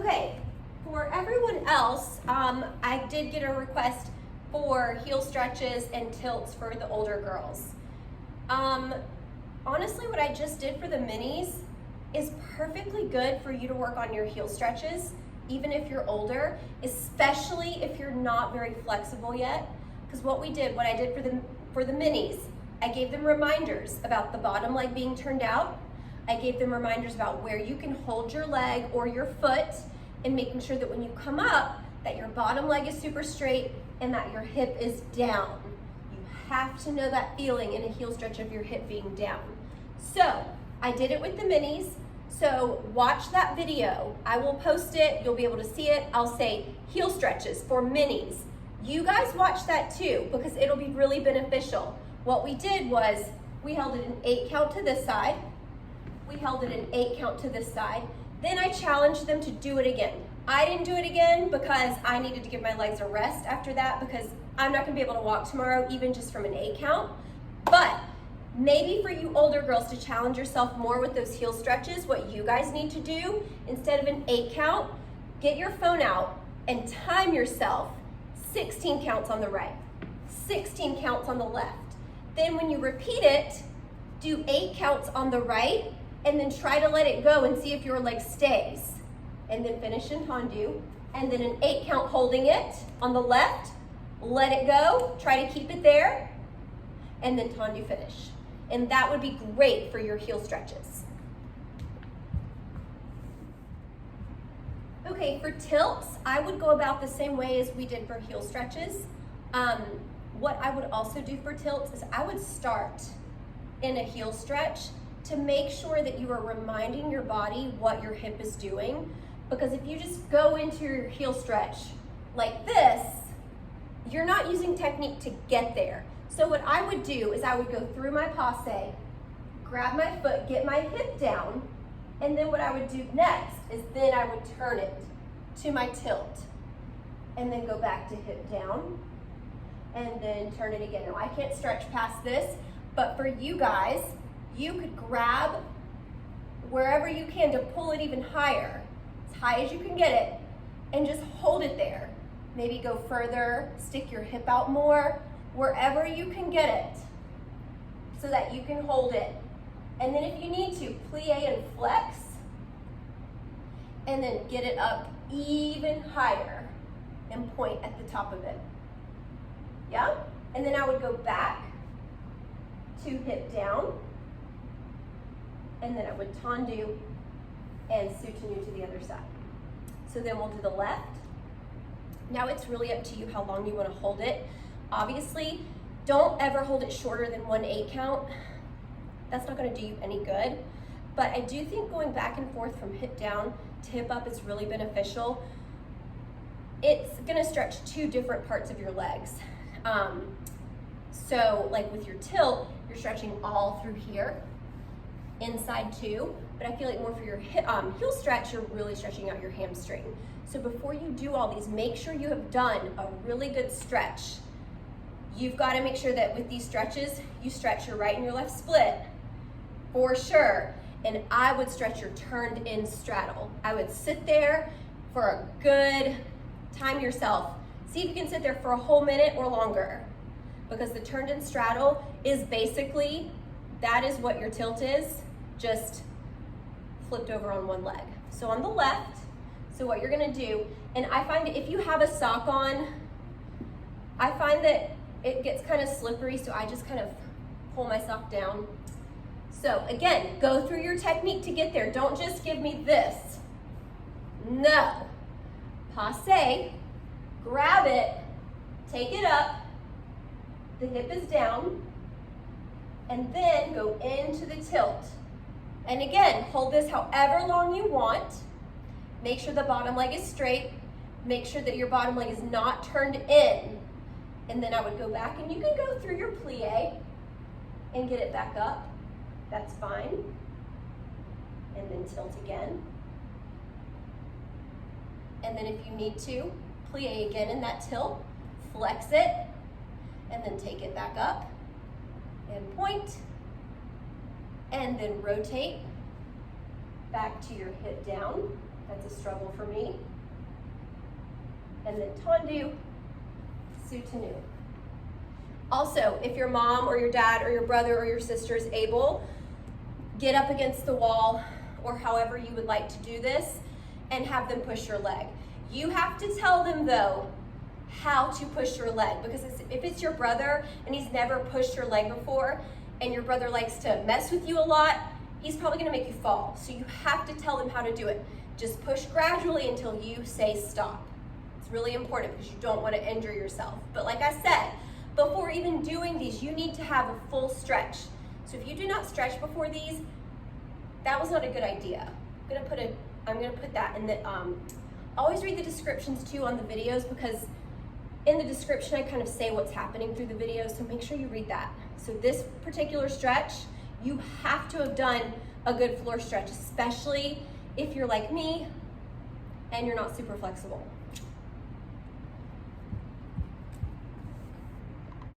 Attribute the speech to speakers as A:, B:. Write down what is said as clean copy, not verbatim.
A: Okay, for everyone else, I did get a request for heel stretches and tilts for the older girls. Honestly, what I just did for the minis is perfectly good for you to work on your heel stretches, even if you're older, especially if you're not very flexible yet. Because what I did for the minis, I gave them reminders about the bottom leg being turned out. I gave them reminders about where you can hold your leg or your foot, and making sure that when you come up, that your bottom leg is super straight and that your hip is down. You have to know that feeling in a heel stretch of your hip being down. So I did it with the minis. So watch that video. I will post it. You'll be able to see it. I'll say heel stretches for minis. You guys watch that too, because it'll be really beneficial. What we did was we held it an 8 count to this side. We held it an 8 count to this side. Then I challenged them to do it again. I didn't do it again because I needed to give my legs a rest after that, because I'm not gonna be able to walk tomorrow, even just from an 8 count. But maybe for you older girls to challenge yourself more with those heel stretches, what you guys need to do, instead of an 8 count, get your phone out and time yourself 16 counts on the right, 16 counts on the left. Then when you repeat it, do 8 counts on the right, and then try to let it go and see if your leg stays. And then finish in tendu, and then an 8 count holding it on the left, let it go, try to keep it there, and then tendu finish. And that would be great for your heel stretches. Okay, for tilts, I would go about the same way as we did for heel stretches. What I would also do for tilts is I would start in a heel stretch to make sure that you are reminding your body what your hip is doing. Because if you just go into your heel stretch like this, you're not using technique to get there. So what I would do is I would go through my passe, grab my foot, get my hip down, and then what I would do next is then I would turn it to my tilt, and then go back to hip down, and then turn it again. Now I can't stretch past this, but for you guys, you could grab wherever you can to pull it even higher, as high as you can get it, and just hold it there. Maybe go further, stick your hip out more, wherever you can get it, so that you can hold it. And then if you need to, plie and flex, and then get it up even higher and point at the top of it. Yeah? And then I would go back to hip down, and then I would tendu and soutenu to the other side. So then we'll do the left. Now it's really up to you how long you want to hold it. Obviously, don't ever hold it shorter than 1 8 count. That's not going to do you any good. But I do think going back and forth from hip down to hip up is really beneficial. It's going to stretch 2 different parts of your legs. So like with your tilt, you're stretching all through here, inside too, but I feel like more for your heel stretch, you're really stretching out your hamstring. So before you do all these, make sure you have done a really good stretch. You've got to make sure that with these stretches, you stretch your right and your left split, for sure. And I would stretch your turned in straddle. I would sit there for a good time yourself. See if you can sit there for a whole minute or longer, because the turned in straddle is basically, that is what your tilt is, just flipped over on one leg. So on the left, so what you're gonna do, and I find if you have a sock on, I find that it gets kind of slippery, so I just kind of pull my sock down. So again, go through your technique to get there. Don't just give me this. No. Passe, grab it, take it up, the hip is down, and then go into the tilt. And again, hold this however long you want. Make sure the bottom leg is straight. Make sure that your bottom leg is not turned in. And then I would go back, and you can go through your plie and get it back up. That's fine. And then tilt again. And then if you need to, plie again in that tilt, flex it, and then take it back up and point, and then rotate back to your hip down, That's a struggle for me. And then tendu, soutenu. Also, if your mom or your dad or your brother or your sister is able, get up against the wall or however you would like to do this and have them push your leg. You have to tell them though how to push your leg, because if it's your brother and he's never pushed your leg before and your brother likes to mess with you a lot, he's probably gonna make you fall. So you have to tell them how to do it. Just push gradually until you say stop. It's really important because you don't want to injure yourself. But like I said, before even doing these, you need to have a full stretch. So if you do not stretch before these, that was not a good idea. I'm gonna put that in the, always read the descriptions too on the videos, because in the description I kind of say what's happening through the videos, so make sure you read that. So this particular stretch, you have to have done a good floor stretch, especially if you're like me and you're not super flexible.